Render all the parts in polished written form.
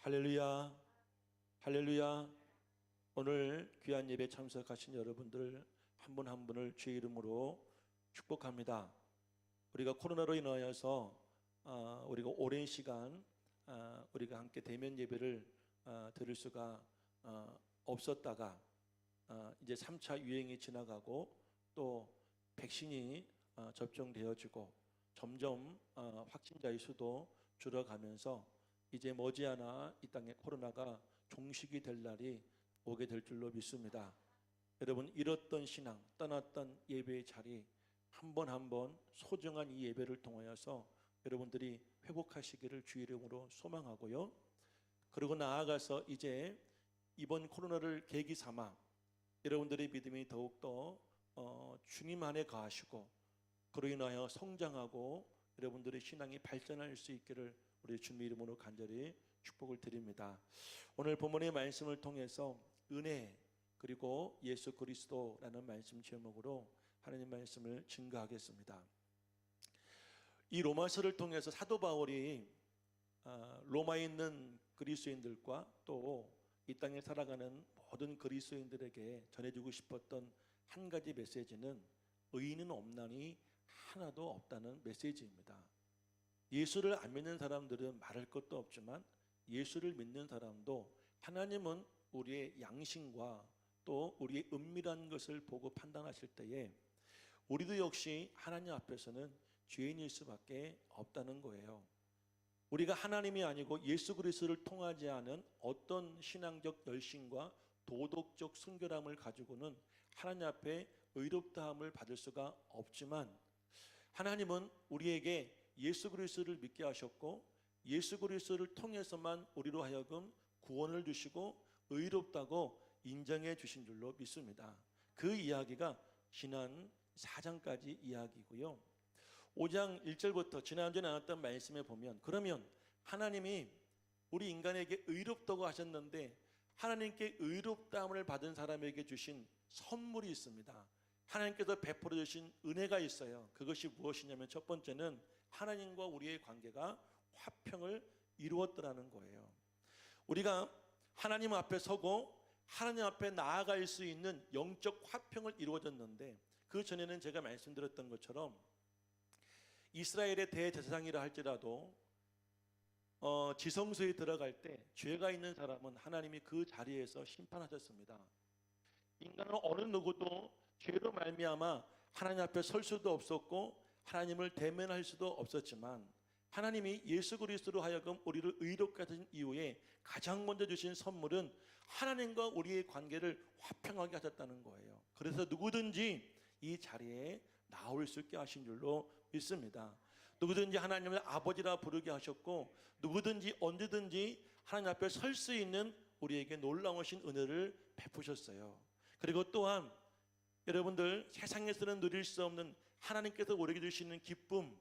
할렐루야, 할렐루야. 오늘 귀한 예배 참석하신 여러분들 한 분 한 분을 주의 이름으로 축복합니다. 우리가 코로나로 인하여서 우리가 오랜 시간 우리가 함께 대면 예배를 드릴 수가 없었다가 이제 3차 유행이 지나가고 또 백신이 접종되어지고 점점 확진자의 수도 줄어가면서 이제 머지않아 이 땅에 코로나가 종식이 될 날이 오게 될 줄로 믿습니다. 여러분, 잃었던 신앙, 떠났던 예배의 자리 한 번 한 번 소중한 이 예배를 통하여서 여러분들이 회복하시기를 주의 이름으로 소망하고요. 그리고 나아가서 이제 이번 코로나를 계기 삼아 여러분들의 믿음이 더욱더 주님 안에 거하시고 그로 인하여 성장하고 여러분들의 신앙이 발전할 수 있기를 우리 주님 이름으로 간절히 축복을 드립니다. 오늘 본문의 말씀을 통해서 은혜 그리고 예수 그리스도라는 말씀 제목으로 하나님 말씀을 증거하겠습니다. 이 로마서를 통해서 사도 바울이 로마에 있는 그리스도인들과 또 이 땅에 살아가는 모든 그리스도인들에게 전해주고 싶었던 한 가지 메시지는 의인은 없나니 하나도 없다는 메시지입니다. 예수를 안 믿는 사람들은 말할 것도 없지만 예수를 믿는 사람도 하나님은 우리의 양심과 또 우리의 은밀한 것을 보고 판단하실 때에 우리도 역시 하나님 앞에서는 죄인일 수밖에 없다는 거예요. 우리가 하나님이 아니고 예수 그리스도를 통하지 않은 어떤 신앙적 열심과 도덕적 순결함을 가지고는 하나님 앞에 의롭다함을 받을 수가 없지만 하나님은 우리에게 예수 그리스도를 믿게 하셨고 예수 그리스도를 통해서만 우리로 하여금 구원을 주시고 의롭다고 인정해 주신 줄로 믿습니다. 그 이야기가 지난 4장까지 이야기고요. 5장 1절부터 지난주에 나왔던 말씀에 보면 그러면 하나님이 우리 인간에게 의롭다고 하셨는데 하나님께 의롭다함을 받은 사람에게 주신 선물이 있습니다. 하나님께서 베풀어 주신 은혜가 있어요. 그것이 무엇이냐면 첫 번째는 하나님과 우리의 관계가 화평을 이루었더라는 거예요. 우리가 하나님 앞에 서고 하나님 앞에 나아갈 수 있는 영적 화평을 이루어졌는데 그 전에는 제가 말씀드렸던 것처럼 이스라엘의 대제사장이라 할지라도 지성소에 들어갈 때 죄가 있는 사람은 하나님이 그 자리에서 심판하셨습니다. 인간은 어느 누구도 죄로 말미암아 하나님 앞에 설 수도 없었고 하나님을 대면할 수도 없었지만 하나님이 예수 그리스도로 하여금 우리를 의롭게 하신 이후에 가장 먼저 주신 선물은 하나님과 우리의 관계를 화평하게 하셨다는 거예요. 그래서 누구든지 이 자리에 나올 수 있게 하신 줄로 믿습니다. 누구든지 하나님을 아버지라 부르게 하셨고 누구든지 언제든지 하나님 앞에 설 수 있는 우리에게 놀라우신 은혜를 베푸셨어요. 그리고 또한 여러분들 세상에서는 누릴 수 없는 하나님께서 우리에게 주시는 기쁨,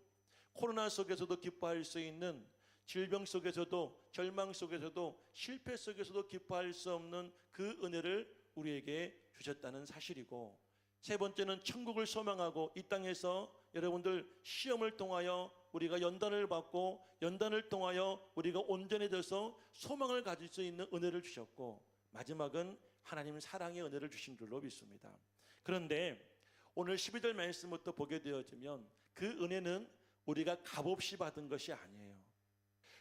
코로나 속에서도 기뻐할 수 있는 질병 속에서도 절망 속에서도 실패 속에서도 기뻐할 수 없는 그 은혜를 우리에게 주셨다는 사실이고 세 번째는 천국을 소망하고 이 땅에서 여러분들 시험을 통하여 우리가 연단을 받고 연단을 통하여 우리가 온전해져서 소망을 가질 수 있는 은혜를 주셨고 마지막은 하나님 사랑의 은혜를 주신 줄로 믿습니다. 그런데 오늘 12절 말씀부터 보게 되어지면 그 은혜는 우리가 값없이 받은 것이 아니에요.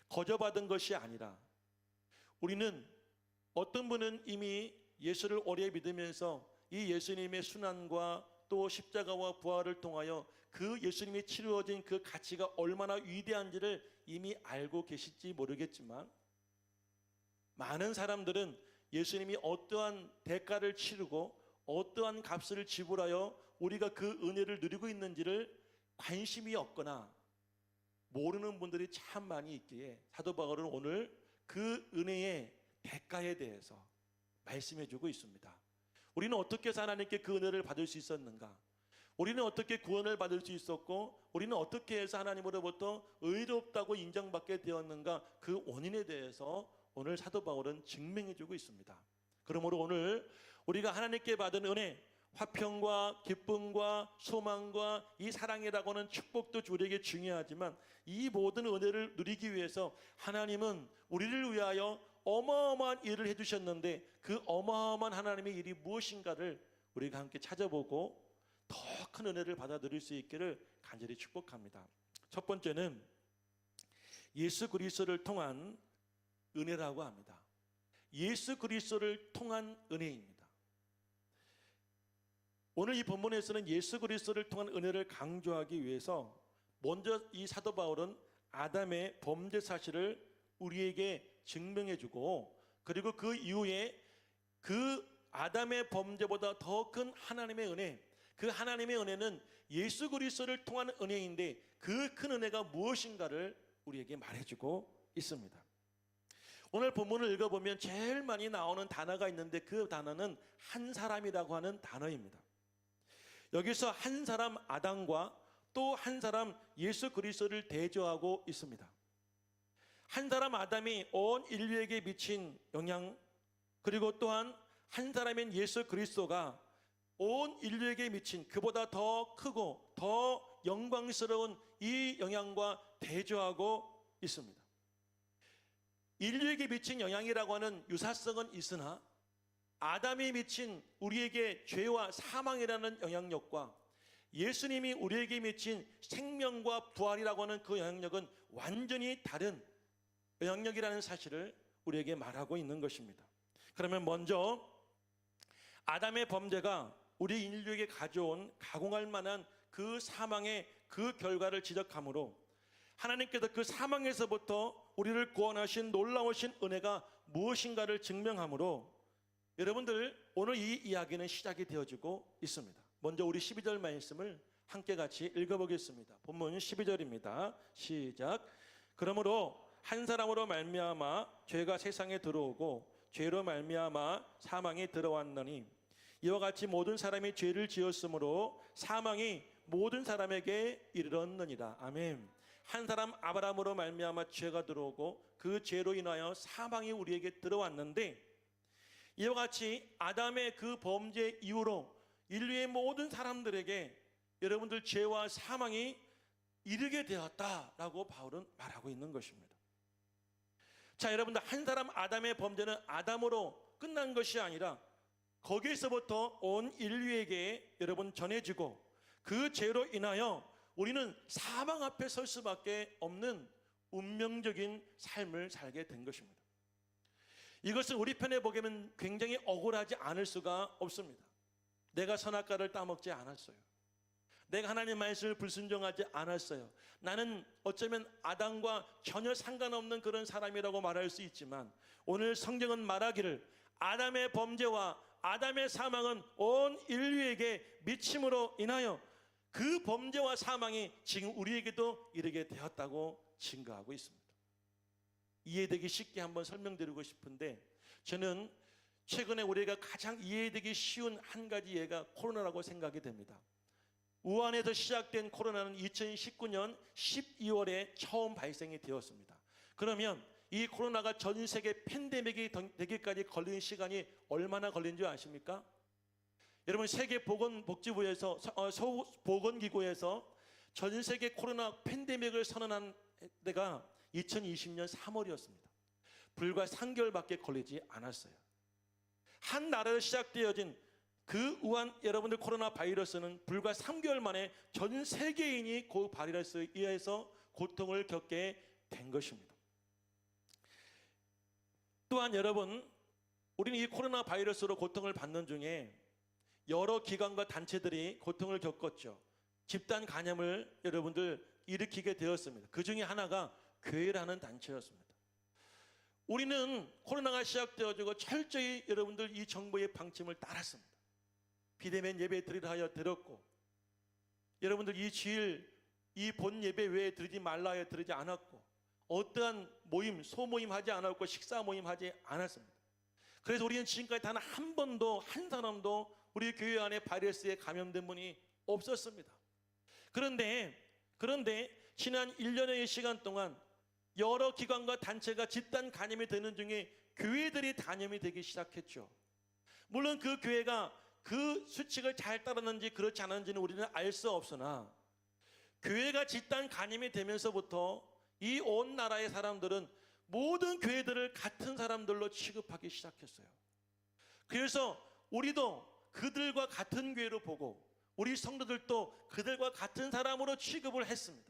거저 받은 것이 아니라 우리는 어떤 분은 이미 예수를 오래 믿으면서 이 예수님의 순환과 또 십자가와 부활을 통하여 그 예수님이 치루어진 그 가치가 얼마나 위대한지를 이미 알고 계실지 모르겠지만 많은 사람들은 예수님이 어떠한 대가를 치르고 어떠한 값을 지불하여 우리가 그 은혜를 누리고 있는지를 관심이 없거나 모르는 분들이 참 많이 있기에 사도 바울은 오늘 그 은혜의 대가에 대해서 말씀해주고 있습니다. 우리는 어떻게 해서 하나님께 그 은혜를 받을 수 있었는가? 우리는 어떻게 구원을 받을 수 있었고 우리는 어떻게 해서 하나님으로부터 의롭다고 인정받게 되었는가? 그 원인에 대해서 오늘 사도 바울은 증명해주고 있습니다. 그러므로 오늘 우리가 하나님께 받은 은혜, 화평과 기쁨과 소망과 이 사랑이라고 하는 축복도 우리에게 중요하지만 이 모든 은혜를 누리기 위해서 하나님은 우리를 위하여 어마어마한 일을 해주셨는데 그 어마어마한 하나님의 일이 무엇인가를 우리가 함께 찾아보고 더 큰 은혜를 받아들일 수 있기를 간절히 축복합니다. 첫 번째는 예수 그리스도를 통한 은혜라고 합니다. 예수 그리스도를 통한 은혜입니다. 오늘 이 본문에서는 예수 그리스도를 통한 은혜를 강조하기 위해서 먼저 이 사도 바울은 아담의 범죄 사실을 우리에게 증명해주고, 그리고 그 이후에 그 아담의 범죄보다 더 큰 하나님의 은혜, 그 하나님의 은혜는 예수 그리스도를 통한 은혜인데 그 큰 은혜가 무엇인가를 우리에게 말해주고 있습니다. 오늘 본문을 읽어보면 제일 많이 나오는 단어가 있는데 그 단어는 한 사람이라고 하는 단어입니다. 여기서 한 사람 아담과 또 한 사람 예수 그리스도를 대조하고 있습니다. 한 사람 아담이 온 인류에게 미친 영향, 그리고 또한 한 사람인 예수 그리스도가 온 인류에게 미친 그보다 더 크고 더 영광스러운 이 영향과 대조하고 있습니다. 인류에게 미친 영향이라고 하는 유사성은 있으나 아담이 미친 우리에게 죄와 사망이라는 영향력과 예수님이 우리에게 미친 생명과 부활이라고 하는 그 영향력은 완전히 다른 영향력이라는 사실을 우리에게 말하고 있는 것입니다. 그러면 먼저 아담의 범죄가 우리 인류에게 가져온 가공할 만한 그 사망의 그 결과를 지적하므로 하나님께서 그 사망에서부터 우리를 구원하신 놀라우신 은혜가 무엇인가를 증명하므로 여러분들 오늘 이 이야기는 시작이 되어지고 있습니다. 먼저 우리 12절 말씀을 함께 같이 읽어보겠습니다. 본문 12절입니다. 시작. 그러므로 한 사람으로 말미암아 죄가 세상에 들어오고 죄로 말미암아 사망이 들어왔느니 이와 같이 모든 사람이 죄를 지었으므로 사망이 모든 사람에게 이르렀느니라. 아멘. 한 사람 아브라함으로 말미암아 죄가 들어오고 그 죄로 인하여 사망이 우리에게 들어왔는데 이와 같이 아담의 그 범죄 이후로 인류의 모든 사람들에게 여러분들 죄와 사망이 이르게 되었다라고 바울은 말하고 있는 것입니다. 자, 여러분들 한 사람 아담의 범죄는 아담으로 끝난 것이 아니라 거기에서부터 온 인류에게 여러분 전해지고 그 죄로 인하여 우리는 사망 앞에 설 수밖에 없는 운명적인 삶을 살게 된 것입니다. 이것은 우리 편에 보기에는 굉장히 억울하지 않을 수가 없습니다. 내가 선악과를 따먹지 않았어요. 내가 하나님의 말씀을 불순종하지 않았어요. 나는 어쩌면 아담과 전혀 상관없는 그런 사람이라고 말할 수 있지만 오늘 성경은 말하기를 아담의 범죄와 아담의 사망은 온 인류에게 미침으로 인하여 그 범죄와 사망이 지금 우리에게도 이르게 되었다고 증거하고 있습니다. 이해되기 쉽게 한번 설명드리고 싶은데 저는 최근에 우리가 가장 이해되기 쉬운 한 가지 예가 코로나라고 생각이 됩니다. 우한에서 시작된 코로나는 2019년 12월에 처음 발생이 되었습니다. 그러면 이 코로나가 전 세계 팬데믹이 되기까지 걸린 시간이 얼마나 걸린 줄 아십니까? 여러분 세계 보건복지부에서 보건기구에서 전 세계 코로나 팬데믹을 선언한 때가 2020년 3월이었습니다. 불과 3개월밖에 걸리지 않았어요. 한 나라로 시작되어진 그 우한 여러분들 코로나 바이러스는 불과 3개월 만에 전 세계인이 그 바이러스에 의해서 고통을 겪게 된 것입니다. 또한 여러분 우리는 이 코로나 바이러스로 고통을 받는 중에 여러 기관과 단체들이 고통을 겪었죠. 집단 감염을 여러분들 일으키게 되었습니다. 그 중에 하나가 교회라는 단체였습니다. 우리는 코로나가 시작되어지고 철저히 여러분들 이 정부의 방침을 따랐습니다. 비대면 예배 드리라 하여 드렸고 여러분들 이 주일 이 본 예배 외에 드리지 말라 하여 드리지 않았고 어떠한 모임, 소모임 하지 않았고 식사 모임 하지 않았습니다. 그래서 우리는 지금까지 단 한 번도 한 사람도 우리 교회 안에 바이러스에 감염된 분이 없었습니다. 그런데 지난 1년의 시간 동안 여러 기관과 단체가 집단 감염이 되는 중에 교회들이 감염이 되기 시작했죠. 물론 그 교회가 그 수칙을 잘 따랐는지 그렇지 않았는지는 우리는 알 수 없으나 교회가 집단 감염이 되면서부터 이 온 나라의 사람들은 모든 교회들을 같은 사람들 사람들로 취급하기 시작했어요. 그래서 우리도 그들과 같은 교회로 보고 우리 성도들도 그들과 같은 사람으로 취급을 했습니다.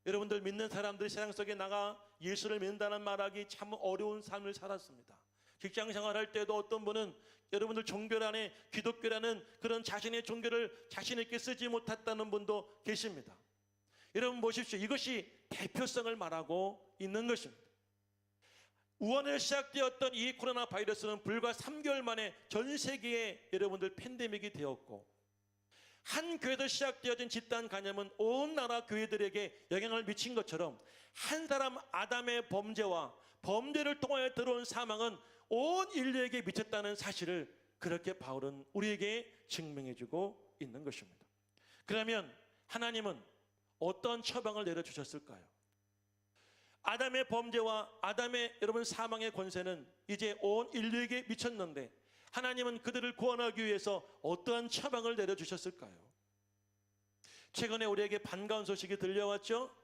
여러분들, 믿는 사람들이 세상 속에 나가 예수를 믿는다는 말하기 참 어려운 삶을 살았습니다. 직장 생활할 때도 어떤 분은 여러분들 종교란에 기독교라는 그런 자신의 종교를 자신 있게 쓰지 못했다는 분도 계십니다. 여러분 보십시오. 이것이 대표성을 말하고 있는 것입니다. 우한에서 시작되었던 이 코로나 바이러스는 불과 3개월 만에 전 세계에 여러분들 팬데믹이 되었고, 한 교회에서 시작되어진 집단 감염은 온 나라 교회들에게 영향을 미친 것처럼 한 사람 아담의 범죄와 범죄를 통하여 들어온 사망은 온 인류에게 미쳤다는 사실을 그렇게 바울은 우리에게 증명해주고 있는 것입니다. 그러면 하나님은 어떤 처방을 내려주셨을까요? 아담의 범죄와 아담의 여러분 사망의 권세는 이제 온 인류에게 미쳤는데 하나님은 그들을 구원하기 위해서 어떠한 처방을 내려주셨을까요? 최근에 우리에게 반가운 소식이 들려왔죠?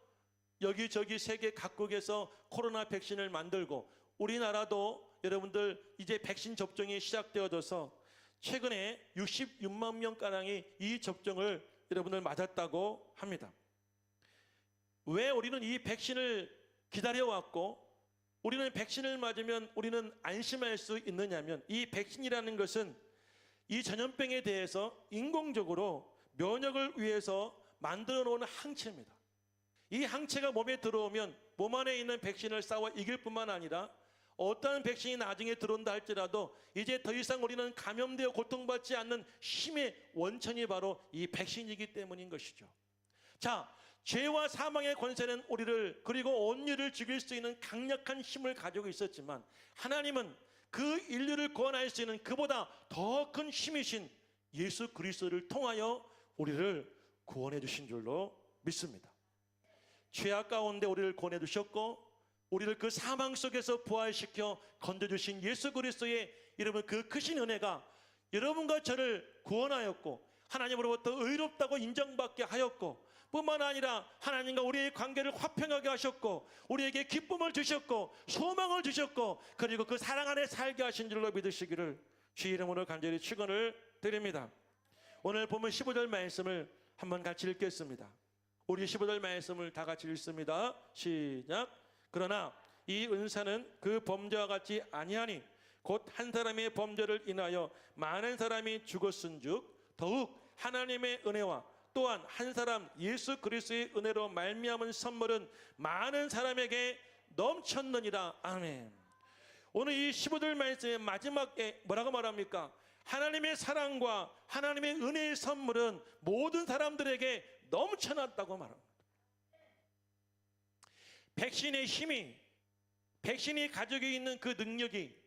여기저기 세계 각국에서 코로나 백신을 만들고 우리나라도 여러분들 이제 백신 접종이 시작되어져서 최근에 66만 명가량이 이 접종을 여러분들 맞았다고 합니다. 왜 우리는 이 백신을 기다려왔고 우리는 백신을 맞으면 우리는 안심할 수 있느냐면, 이 백신이라는 것은 이 전염병에 대해서 인공적으로 면역을 위해서 만들어 놓은 항체입니다. 이 항체가 몸에 들어오면 몸 안에 있는 백신을 싸워 이길 뿐만 아니라 어떠한 백신이 나중에 들어온다 할지라도 이제 더 이상 우리는 감염되어 고통받지 않는 힘의 원천이 바로 이 백신이기 때문인 것이죠. 자, 죄와 사망의 권세는 우리를 그리고 온 인류를 죽일 수 있는 강력한 힘을 가지고 있었지만 하나님은 그 인류를 구원할 수 있는 그보다 더 큰 힘이신 예수 그리스도를 통하여 우리를 구원해 주신 줄로 믿습니다. 죄악 가운데 우리를 구원해 주셨고 우리를 그 사망 속에서 부활시켜 건져주신 예수 그리스도의 여러분 그 크신 은혜가 여러분과 저를 구원하였고 하나님으로부터 의롭다고 인정받게 하였고, 뿐만 아니라 하나님과 우리의 관계를 화평하게 하셨고 우리에게 기쁨을 주셨고 소망을 주셨고 그리고 그 사랑 안에 살게 하신 줄로 믿으시기를 주의 이름으로 간절히 축원을 드립니다. 오늘 보면 15절 말씀을 한번 같이 읽겠습니다. 우리 15절 말씀을 다 같이 읽습니다. 시작. 그러나 이 은사는 그 범죄와 같이 아니하니 곧 한 사람의 범죄를 인하여 많은 사람이 죽었은즉 더욱 하나님의 은혜와 또한 한 사람 예수 그리스도의 은혜로 말미암은 선물은 많은 사람에게 넘쳤느니라. 아멘. 오늘 이 15절 말씀의 마지막에 뭐라고 말합니까? 하나님의 사랑과 하나님의 은혜의 선물은 모든 사람들에게 넘쳐났다고 말합니다. 백신의 힘이, 백신이 가지고 있는 그 능력이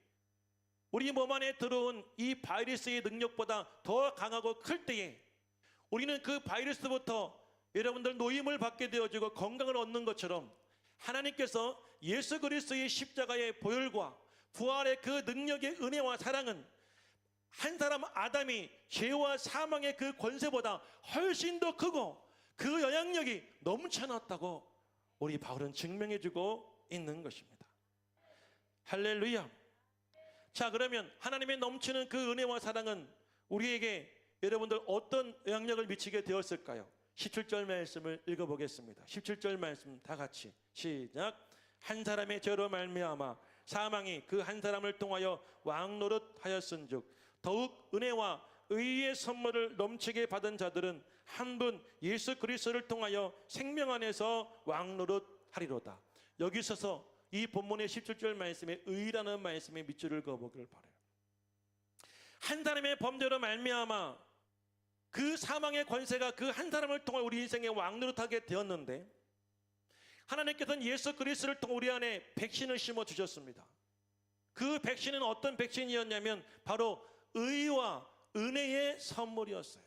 우리 몸 안에 들어온 이 바이러스의 능력보다 더 강하고 클 때에 우리는 그 바이러스부터 여러분들 노임을 받게 되어지고 건강을 얻는 것처럼 하나님께서 예수 그리스도의 십자가의 보혈과 부활의 그 능력의 은혜와 사랑은 한 사람 아담이 죄와 사망의 그 권세보다 훨씬 더 크고 그 영향력이 넘쳐났다고 우리 바울은 증명해주고 있는 것입니다. 할렐루야. 자, 그러면 하나님의 넘치는 그 은혜와 사랑은 우리에게 여러분들 어떤 영향력을 미치게 되었을까요? 17절 말씀을 읽어보겠습니다. 17절 말씀 다 같이 시작. 한 사람의 죄로 말미암아 사망이 그 한 사람을 통하여 왕노릇하였은즉 더욱 은혜와 의의 선물을 넘치게 받은 자들은 한 분 예수 그리스도를 통하여 생명 안에서 왕노릇하리로다. 여기 있어서 이 본문의 17절 말씀에 의라는 말씀에 밑줄을 그어보기를 바라요. 한 사람의 범죄로 말미암아 그 사망의 권세가 그 한 사람을 통해 우리 인생에 왕노릇하게 되었는데 하나님께서는 예수 그리스도를 통해 우리 안에 백신을 심어주셨습니다. 그 백신은 어떤 백신이었냐면 바로 의와 은혜의 선물이었어요.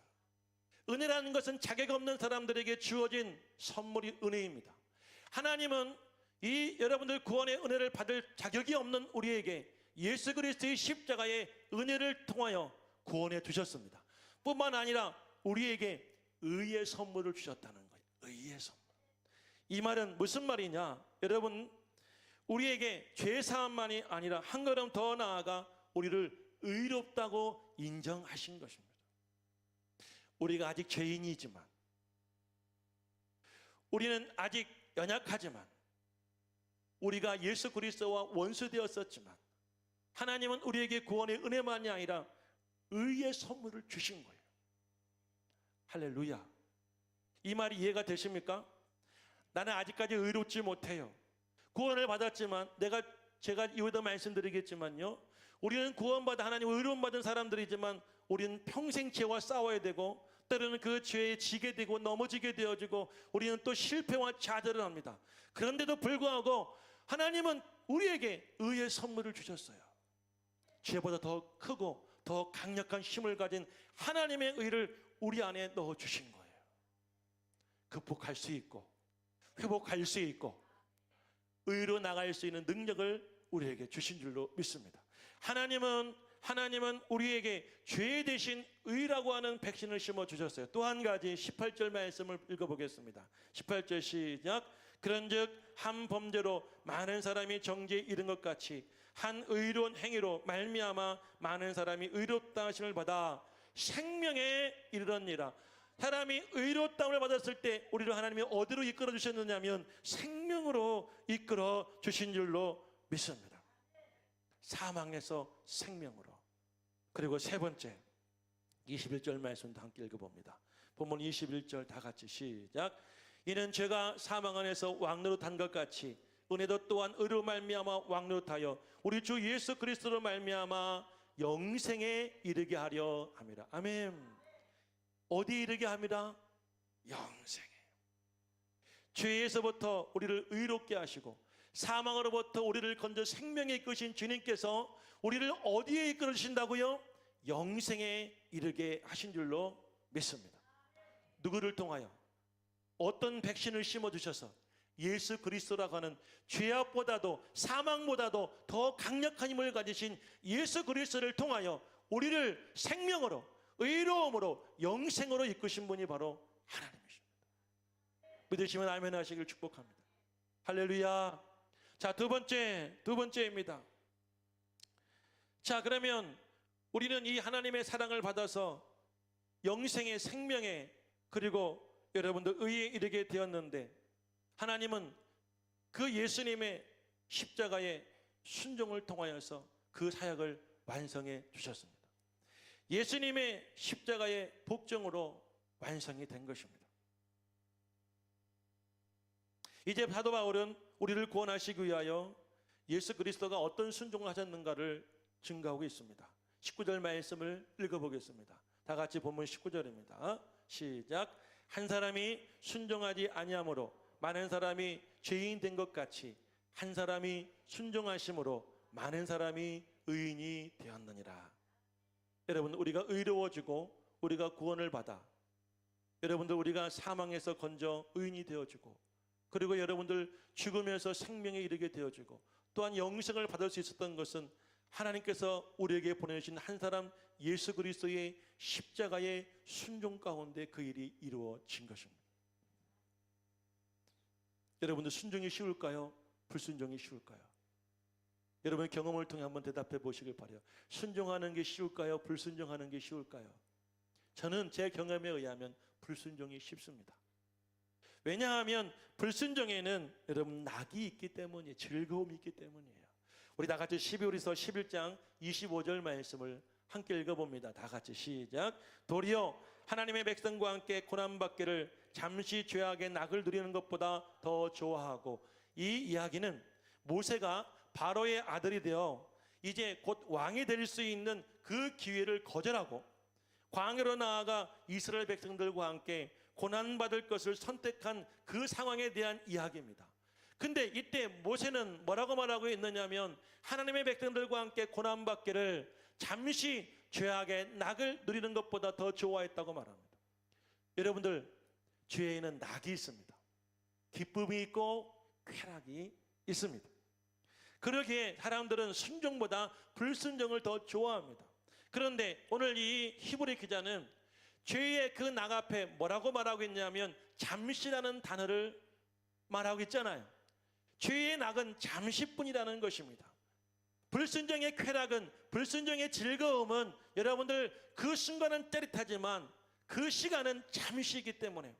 은혜라는 것은 자격 없는 사람들에게 주어진 선물이 은혜입니다. 하나님은 이 여러분들 구원의 은혜를 받을 자격이 없는 우리에게 예수 그리스도의 십자가의 은혜를 통하여 구원해 주셨습니다. 뿐만 아니라 우리에게 의의 선물을 주셨다는 거예요. 의의 선물. 이 말은 무슨 말이냐? 여러분, 우리에게 죄사함만이 아니라 한 걸음 더 나아가 우리를 의롭다고 인정하신 것입니다. 우리가 아직 죄인이지만, 우리는 아직 연약하지만, 우리가 예수 그리스도와 원수되었었지만 하나님은 우리에게 구원의 은혜만이 아니라 의의 선물을 주신 거예요. 할렐루야. 이 말이 이해가 되십니까? 나는 아직까지 의롭지 못해요. 구원을 받았지만, 제가 이후에도 말씀드리겠지만요, 우리는 구원받아 하나님 의로움 받은 사람들이지만 우리는 평생 죄와 싸워야 되고, 때로는 그 죄에 지게 되고 넘어지게 되어지고, 우리는 또 실패와 좌절을 합니다. 그런데도 불구하고 하나님은 우리에게 의의 선물을 주셨어요. 죄보다 더 크고 더 강력한 힘을 가진 하나님의 의를 우리 안에 넣어주신 거예요. 극복할 수 있고 회복할 수 있고 의로 나갈 수 있는 능력을 우리에게 주신 줄로 믿습니다. 하나님은 우리에게 죄 대신 의라고 하는 백신을 심어주셨어요. 또 한 가지 18절 말씀을 읽어보겠습니다. 18절 시작. 그런즉 한 범죄로 많은 사람이 정죄에 이른 것 같이 한 의로운 행위로 말미암아 많은 사람이 의롭다 하심을 받아 생명에 이르렀니라. 사람이 의롭다함을 받았을 때 우리를 하나님이 어디로 이끌어 주셨느냐면 생명으로 이끌어 주신 줄로 믿습니다. 사망에서 생명으로. 그리고 세 번째 21절 말씀도 함께 읽어봅니다. 본문 21절 다 같이 시작. 이는 죄가 사망 안에서 왕노릇한 것 같이 은혜도 또한 의로 말미암아 왕노릇하여 우리 주 예수 그리스도로 말미암아 영생에 이르게 하려 함이라. 아멘. 어디에 이르게 합니다? 영생에. 죄에서부터 우리를 의롭게 하시고 사망으로부터 우리를 건져 생명에 이끄신 주님께서 우리를 어디에 이끌어 주신다고요? 영생에 이르게 하신 줄로 믿습니다. 누구를 통하여? 어떤 백신을 심어주셔서 예수 그리스도라고 하는 죄악보다도 사망보다도 더 강력한 힘을 가지신 예수 그리스도를 통하여 우리를 생명으로 의로움으로 영생으로 이끄신 분이 바로 하나님이십니다. 믿으시면 아멘 하시길 축복합니다. 할렐루야. 자, 두 번째입니다. 자, 그러면 우리는 이 하나님의 사랑을 받아서 영생의 생명에 그리고 여러분들 의에 이르게 되었는데, 하나님은 그 예수님의 십자가의 순종을 통하여서 그 사역을 완성해 주셨습니다. 예수님의 십자가의 복종으로 완성이 된 것입니다. 이제 사도 바울은 우리를 구원하시기 위하여 예수 그리스도가 어떤 순종을 하셨는가를 증거하고 있습니다. 19절 말씀을 읽어보겠습니다. 다 같이 본문 19절입니다. 시작. 한 사람이 순종하지 아니함으로 많은 사람이 죄인 된 것 같이 한 사람이 순종하심으로 많은 사람이 의인이 되었느니라. 여러분, 우리가 의로워지고 우리가 구원을 받아 여러분들 우리가 사망에서 건져 의인이 되어지고, 그리고 여러분들 죽으면서 생명에 이르게 되어지고, 또한 영생을 받을 수 있었던 것은 하나님께서 우리에게 보내주신 한 사람 예수 그리스도의 십자가의 순종 가운데 그 일이 이루어진 것입니다. 여러분들 순종이 쉬울까요? 불순종이 쉬울까요? 여러분의 경험을 통해 한번 대답해 보시길 바라요. 순종하는 게 쉬울까요? 불순종하는 게 쉬울까요? 저는 제 경험에 의하면 불순종이 쉽습니다. 왜냐하면 불순종에는 여러분 낙이 있기 때문이에요. 즐거움이 있기 때문이에요. 우리 다 같이 12월에서 11장 25절 말씀을 함께 읽어봅니다. 다 같이 시작. 도리어 하나님의 백성과 함께 고난받기를 잠시 죄악의 낙을 누리는 것보다 더 좋아하고, 이 이야기는 모세가 바로의 아들이 되어 이제 곧 왕이 될 수 있는 그 기회를 거절하고 광야로 나아가 이스라엘 백성들과 함께 고난받을 것을 선택한 그 상황에 대한 이야기입니다. 근데 이때 모세는 뭐라고 말하고 있느냐면 하나님의 백성들과 함께 고난받기를 잠시 죄악의 낙을 누리는 것보다 더 좋아했다고 말합니다. 여러분들, 죄에는 낙이 있습니다. 기쁨이 있고 쾌락이 있습니다. 그러기에 사람들은 순종보다 불순종을 더 좋아합니다. 그런데 오늘 이 히브리 기자는 죄의 그 낙 앞에 뭐라고 말하고 있냐면 잠시라는 단어를 말하고 있잖아요. 죄의 낙은 잠시뿐이라는 것입니다. 불순종의 쾌락은, 불순종의 즐거움은 여러분들 그 순간은 짜릿하지만 그 시간은 잠시이기 때문에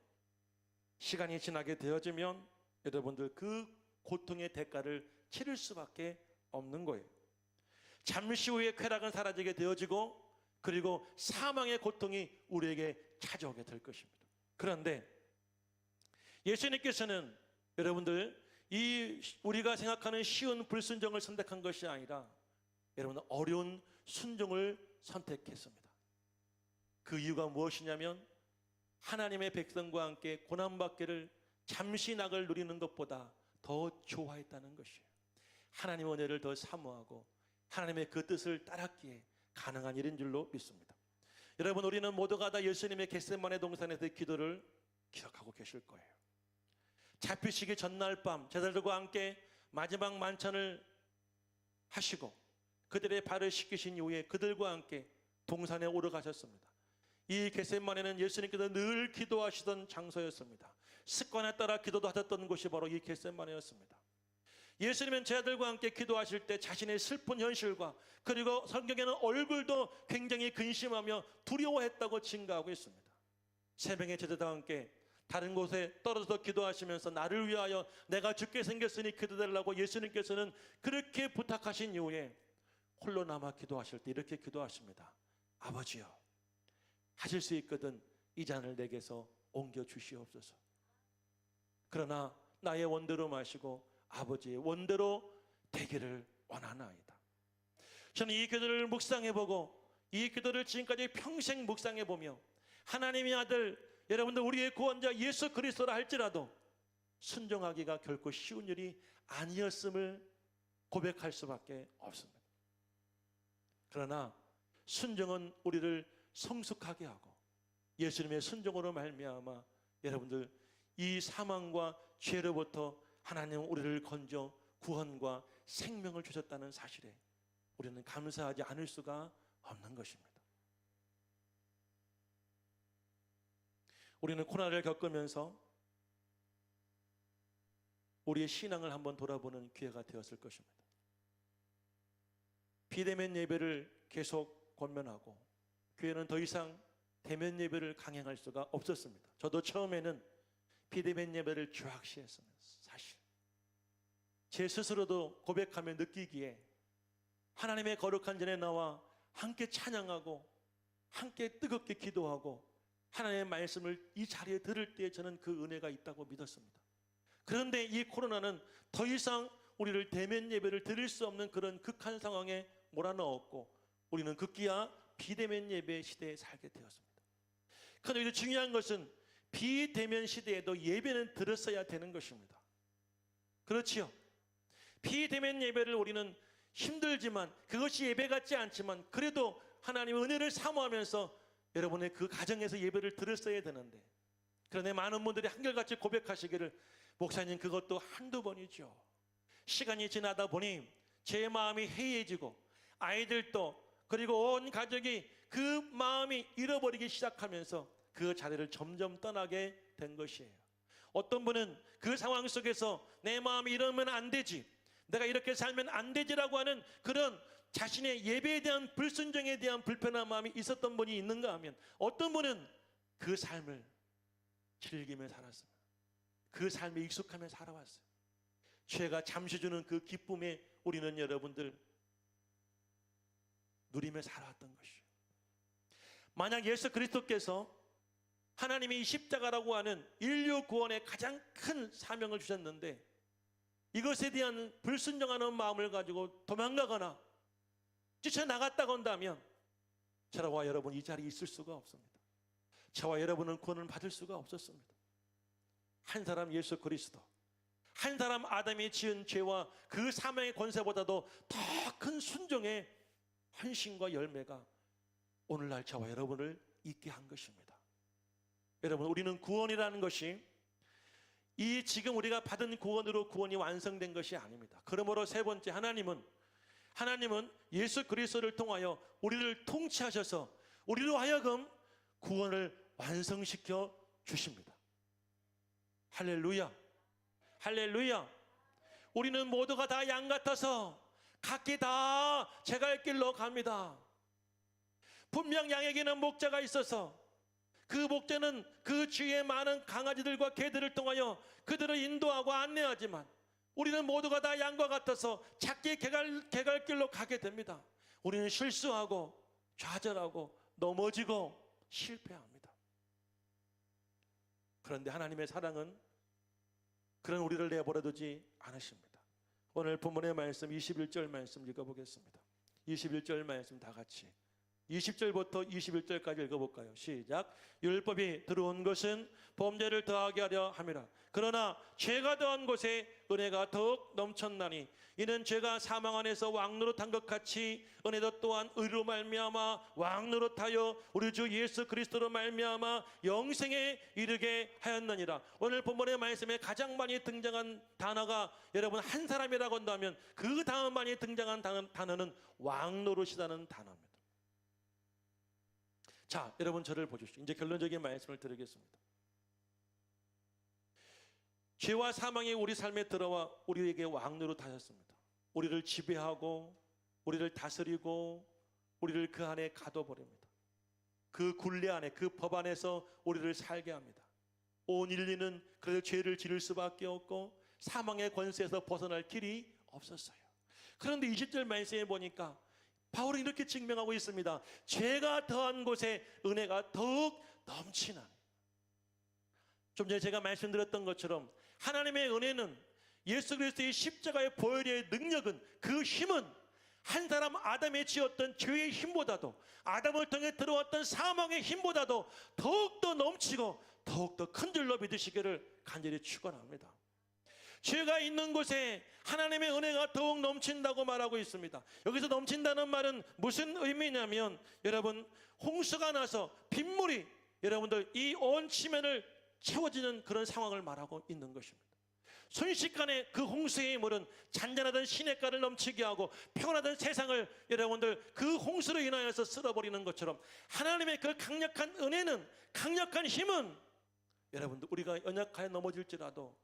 시간이 지나게 되어지면 여러분들 그 고통의 대가를 치를 수밖에 없는 거예요. 잠시 후에 쾌락은 사라지게 되어지고 그리고 사망의 고통이 우리에게 찾아오게 될 것입니다. 그런데 예수님께서는 여러분들 이 우리가 생각하는 쉬운 불순종을 선택한 것이 아니라 여러분 어려운 순종을 선택했습니다. 그 이유가 무엇이냐면 하나님의 백성과 함께 고난받기를 잠시 낙을 누리는 것보다 더 좋아했다는 것이에요. 하나님의 은혜를 더 사모하고 하나님의 그 뜻을 따랐기에 가능한 일인 줄로 믿습니다. 여러분 우리는 모두가 다 예수님의 겟세마네 동산에서의 기도를 기억하고 계실 거예요. 잡히시기 전날 밤 제자들과 함께 마지막 만찬을 하시고 그들의 발을 씻기신 이후에 그들과 함께 동산에 오르가셨습니다. 이 겟세마네는 예수님께서 늘 기도하시던 장소였습니다. 습관에 따라 기도도 하셨던 곳이 바로 이 겟세마네였습니다. 예수님은 제자들과 함께 기도하실 때 자신의 슬픈 현실과 그리고 성경에는 얼굴도 굉장히 근심하며 두려워했다고 증가하고 있습니다. 세 명의 제자들과 함께 다른 곳에 떨어져서 기도하시면서 나를 위하여 내가 죽게 생겼으니 기도달라고 예수님께서는 그렇게 부탁하신 이후에 홀로 남아 기도하실 때 이렇게 기도하십니다. 아버지여, 하실 수 있거든 이 잔을 내게서 옮겨 주시옵소서. 그러나 나의 원대로 마시고 아버지의 원대로 되기를 원하나이다. 저는 이 기도를 묵상해보고 이 기도를 지금까지 평생 묵상해보며 하나님의 아들 여러분들 우리의 구원자 예수 그리스도라 할지라도 순종하기가 결코 쉬운 일이 아니었음을 고백할 수밖에 없습니다. 그러나 순종은 우리를 성숙하게 하고 예수님의 순종으로 말미암아 여러분들 이 사망과 죄로부터 하나님은 우리를 건져 구원과 생명을 주셨다는 사실에 우리는 감사하지 않을 수가 없는 것입니다. 우리는 고난을 겪으면서 우리의 신앙을 한번 돌아보는 기회가 되었을 것입니다. 비대면 예배를 계속 권면하고 교회는 더 이상 대면 예배를 강행할 수가 없었습니다. 저도 처음에는 비대면 예배를 죄악시했습니다. 사실 제 스스로도 고백하며 느끼기에 하나님의 거룩한 전에 나와 함께 찬양하고 함께 뜨겁게 기도하고 하나님의 말씀을 이 자리에 들을 때 저는 그 은혜가 있다고 믿었습니다. 그런데 이 코로나는 더 이상 우리를 대면 예배를 드릴 수 없는 그런 극한 상황에 몰아넣었고 우리는 급기야 비대면 예배 시대에 살게 되었습니다. 그런데 이제 중요한 것은 비대면 시대에도 예배는 들었어야 되는 것입니다. 그렇지요? 비대면 예배를 우리는 힘들지만 그것이 예배 같지 않지만 그래도 하나님의 은혜를 사모하면서 여러분의 그 가정에서 예배를 들었어야 되는데 그런데 많은 분들이 한결같이 고백하시기를 목사님 그것도 한두 번이죠. 시간이 지나다 보니 제 마음이 해이해지고 아이들도 그리고 온 가족이 그 마음이 잃어버리기 시작하면서 그 자리를 점점 떠나게 된 것이에요. 어떤 분은 그 상황 속에서 내 마음이 이러면 안 되지, 내가 이렇게 살면 안 되지라고 하는 그런 자신의 예배에 대한 불순종에 대한 불편한 마음이 있었던 분이 있는가 하면 어떤 분은 그 삶을 즐기며 살았습니다. 그 삶에 익숙하며 살아왔어요. 죄가 잠시 주는 그 기쁨에 우리는 여러분들 누리며 살아왔던 것이에요. 만약 예수 그리스도께서 하나님이 이 십자가라고 하는 인류 구원의 가장 큰 사명을 주셨는데 이것에 대한 불순종하는 마음을 가지고 도망가거나 쫓아나갔다고 한다면 저와 여러분 이 자리에 있을 수가 없습니다. 저와 여러분은 구원을 받을 수가 없었습니다. 한 사람 예수 그리스도, 한 사람 아담이 지은 죄와 그 사명의 권세보다도 더 큰 순종의 헌신과 열매가 오늘날 저와 여러분을 있게 한 것입니다. 여러분 우리는 구원이라는 것이 이 지금 우리가 받은 구원으로 구원이 완성된 것이 아닙니다. 그러므로 세 번째 하나님은 예수 그리스도를 통하여 우리를 통치하셔서 우리로 하여금 구원을 완성시켜 주십니다. 할렐루야, 할렐루야. 우리는 모두가 다 양 같아서 각기 다 제갈 길로 갑니다. 분명 양에게는 목자가 있어서 그 목자는 그 주위에 많은 강아지들과 개들을 통하여 그들을 인도하고 안내하지만 우리는 모두가 다 양과 같아서 작게 개갈 길로 가게 됩니다. 우리는 실수하고 좌절하고 넘어지고 실패합니다. 그런데 하나님의 사랑은 그런 우리를 내버려 두지 않으십니다. 오늘 본문의 말씀 21절 말씀 읽어보겠습니다. 21절 말씀 다 같이 20절부터 21절까지 읽어볼까요? 시작. 율법이 들어온 것은 범죄를 더하게 하려 함이라. 그러나 죄가 더한 곳에 은혜가 더욱 넘쳤나니 이는 죄가 사망 안에서 왕노릇한 것 같이 은혜도 또한 의로 말미암아 왕노릇하여 우리 주 예수 그리스도로 말미암아 영생에 이르게 하였느니라. 오늘 본문의 말씀에 가장 많이 등장한 단어가 여러분 한 사람이라고 한다면 그 다음 많이 등장한 단어는 왕노릇이라는 단어입니다. 자, 여러분 저를 보십시오. 이제 결론적인 말씀을 드리겠습니다. 죄와 사망이 우리 삶에 들어와 우리에게 왕노릇 하셨습니다. 우리를 지배하고 우리를 다스리고 우리를 그 안에 가둬버립니다. 그 굴레 안에 그 법 안에서 우리를 살게 합니다. 온 인류는 그래서 죄를 지를 수밖에 없고 사망의 권세에서 벗어날 길이 없었어요. 그런데 20절 말씀에 보니까 바울은 이렇게 증명하고 있습니다. 죄가 더한 곳에 은혜가 더욱 넘치나니. 좀 전에 제가 말씀드렸던 것처럼 하나님의 은혜는 예수 그리스도의 십자가의 보혈의 능력은 그 힘은 한 사람 아담이 지었던 죄의 힘보다도 아담을 통해 들어왔던 사망의 힘보다도 더욱더 넘치고 더욱더 큰 줄로 믿으시기를 간절히 축원합니다. 죄가 있는 곳에 하나님의 은혜가 더욱 넘친다고 말하고 있습니다. 여기서 넘친다는 말은 무슨 의미냐면 여러분 홍수가 나서 빗물이 여러분들 이 온 지면을 채워지는 그런 상황을 말하고 있는 것입니다. 순식간에 그 홍수의 물은 잔잔하던 시냇가를 넘치게 하고 평온하던 세상을 여러분들 그 홍수로 인하여서 쓸어버리는 것처럼 하나님의 그 강력한 은혜는 강력한 힘은 여러분들 우리가 연약하여 넘어질지라도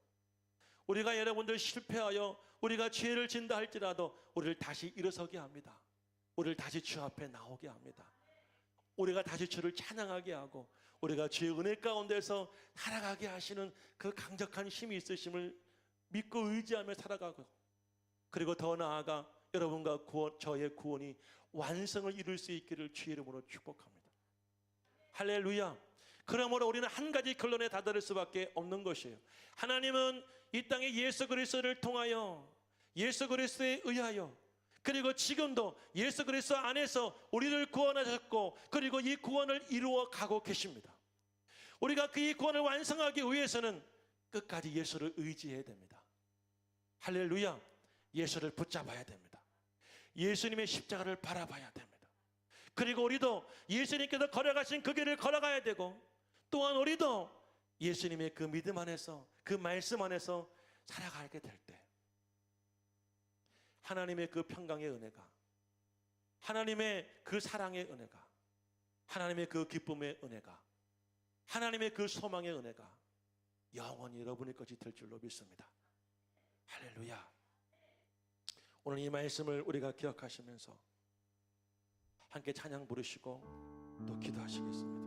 우리가 여러분들 실패하여 우리가 죄를 진다 할지라도 우리를 다시 일어서게 합니다. 우리를 다시 주 앞에 나오게 합니다. 우리가 다시 주를 찬양하게 하고 우리가 주의 은혜 가운데서 살아가게 하시는 그 강력한 힘이 있으심을 믿고 의지하며 살아가고 그리고 더 나아가 여러분과 저의 구원이 완성을 이룰 수 있기를 주의 이름으로 축복합니다. 할렐루야. 그러므로 우리는 한 가지 결론에 다다를 수밖에 없는 것이에요. 하나님은 이 땅에 예수 그리스도를 통하여 예수 그리스도에 의하여 그리고 지금도 예수 그리스도 안에서 우리를 구원하셨고 그리고 이 구원을 이루어 가고 계십니다. 우리가 그 이 구원을 완성하기 위해서는 끝까지 예수를 의지해야 됩니다. 할렐루야. 예수를 붙잡아야 됩니다. 예수님의 십자가를 바라봐야 됩니다. 그리고 우리도 예수님께서 걸어가신 그 길을 걸어가야 되고 또한 우리도 예수님의 그 믿음 안에서 그 말씀 안에서 살아가게 될 때 하나님의 그 평강의 은혜가 하나님의 그 사랑의 은혜가 하나님의 그 기쁨의 은혜가 하나님의 그 소망의 은혜가 영원히 여러분의 것이 될 줄로 믿습니다. 할렐루야. 오늘 이 말씀을 우리가 기억하시면서 함께 찬양 부르시고 또 기도하시겠습니다.